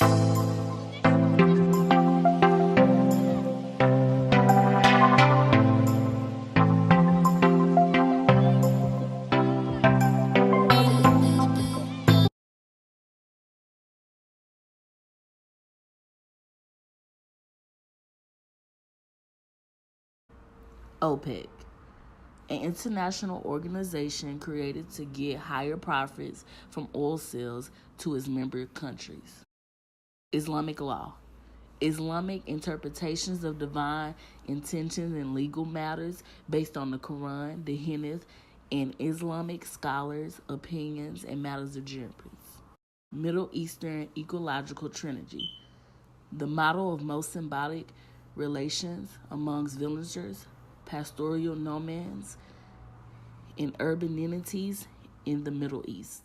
OPEC, an international organization created to get higher profits from oil sales to its member countries. Islamic law. Islamic interpretations of divine intentions in legal matters based on the Quran, the Hadith, and Islamic scholars' opinions and matters of jurisprudence. Middle Eastern ecological trinity. The model of most symbiotic relations amongst villagers, pastoral nomads, and urban entities in the Middle East.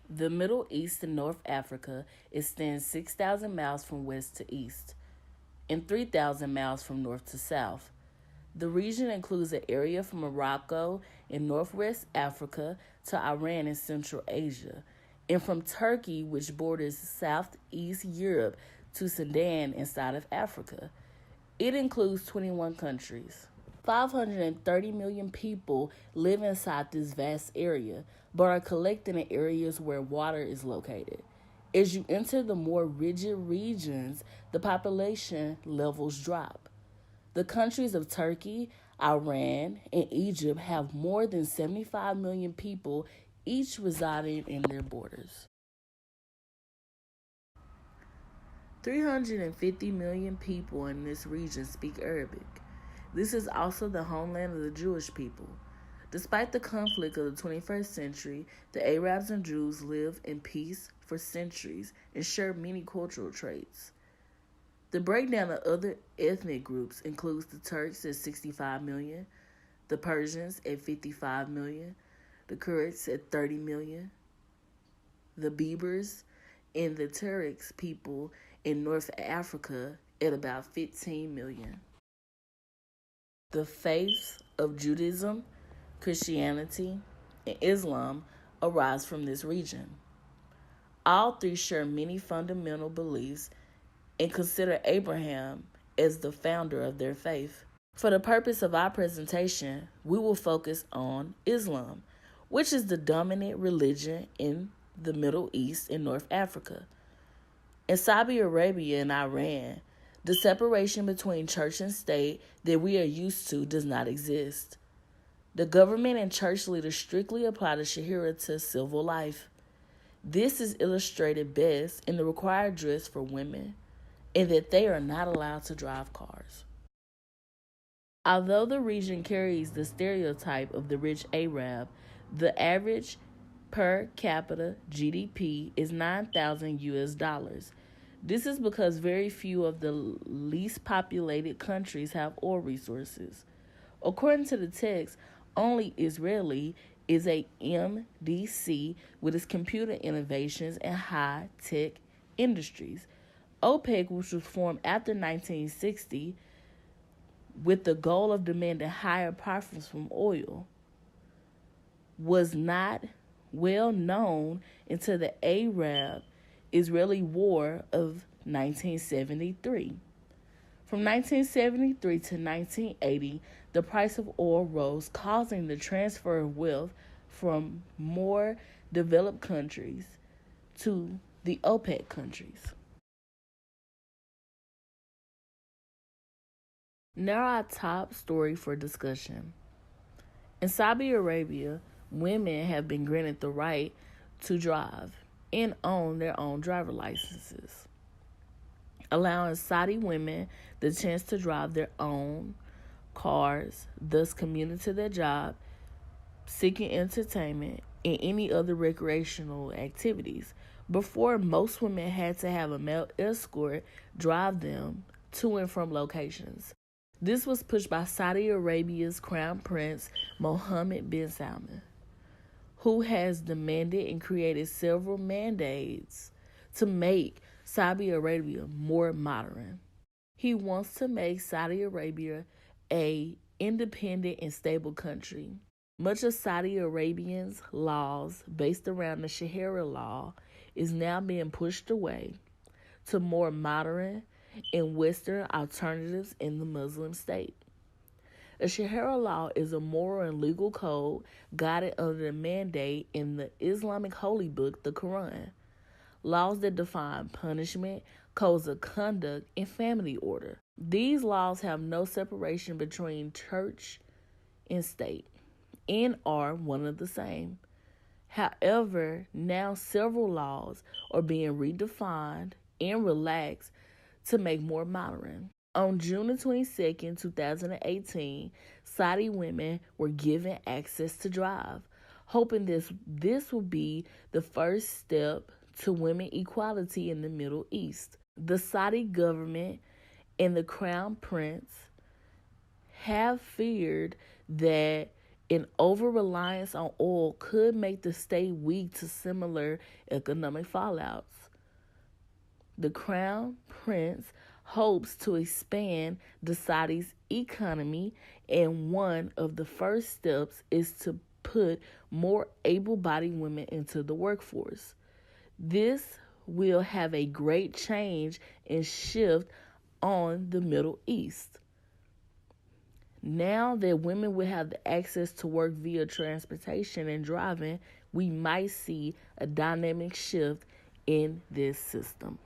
The Middle East and North Africa extends 6,000 miles from west to east and 3,000 miles from north to south. The region includes an area from Morocco in northwest Africa to Iran in Central Asia, and from Turkey, which borders southeast Europe, to Sudan inside of Africa. It includes 21 countries. 530 million people live inside this vast area, but are collected in areas where water is located. As you enter the more rigid regions, the population levels drop. The countries of Turkey, Iran, and Egypt have more than 75 million people, each residing in their borders. 350 million people in this region speak Arabic. This is also the homeland of the Jewish people. Despite the conflict of the 21st century, the Arabs and Jews lived in peace for centuries and shared many cultural traits. The breakdown of other ethnic groups includes the Turks at 65 million, the Persians at 55 million, the Kurds at 30 million, the Berbers and the Tuareg people in North Africa at about 15 million. The faiths of Judaism, Christianity, and Islam arise from this region. All three share many fundamental beliefs and consider Abraham as the founder of their faith. For the purpose of our presentation, we will focus on Islam, which is the dominant religion in the Middle East and North Africa. In Saudi Arabia and Iran, the separation between church and state that we are used to does not exist. The government and church leaders strictly apply the Sharia to civil life. This is illustrated best in the required dress for women and that they are not allowed to drive cars. Although the region carries the stereotype of the rich Arab, the average per capita GDP is 9,000 US dollars. This is because very few of the least populated countries have oil resources. According to the text, only Israeli is a MDC with its computer innovations and high-tech industries. OPEC, which was formed after 1960 with the goal of demanding higher profits from oil, was not well known until the Arab-Israeli War of 1973. From 1973 to 1980, the price of oil rose, causing the transfer of wealth from more developed countries to the OPEC countries. Now our top story for discussion. In Saudi Arabia, women have been granted the right to drive and own their own driver licenses, allowing Saudi women the chance to drive their own cars, thus commuting to their job, seeking entertainment, and any other recreational activities. Before, most women had to have a male escort drive them to and from locations. This was pushed by Saudi Arabia's Crown Prince Mohammed bin Salman, who has demanded and created several mandates to make Saudi Arabia more modern. He wants to make Saudi Arabia a independent and stable country. Much of Saudi Arabia's laws based around the Sharia law is now being pushed away to more modern and Western alternatives in the Muslim state. The Sharia law is a moral and legal code guided under the mandate in the Islamic holy book, the Quran. Laws that define punishment, codes of conduct, and family order. These laws have no separation between church and state and are one and the same. However, now several laws are being redefined and relaxed to make more modern. On June 22nd, 2018, Saudi women were given access to drive, hoping this will be the first step to women equality in the Middle East. The Saudi government and the Crown Prince have feared that an over reliance on oil could make the state weak to similar economic fallouts. The Crown Prince hopes to expand the Saudi's economy, and one of the first steps is to put more able-bodied women into the workforce. This will have a great change and shift on the Middle East. Now that women will have the access to work via transportation and driving, we might see a dynamic shift in this system.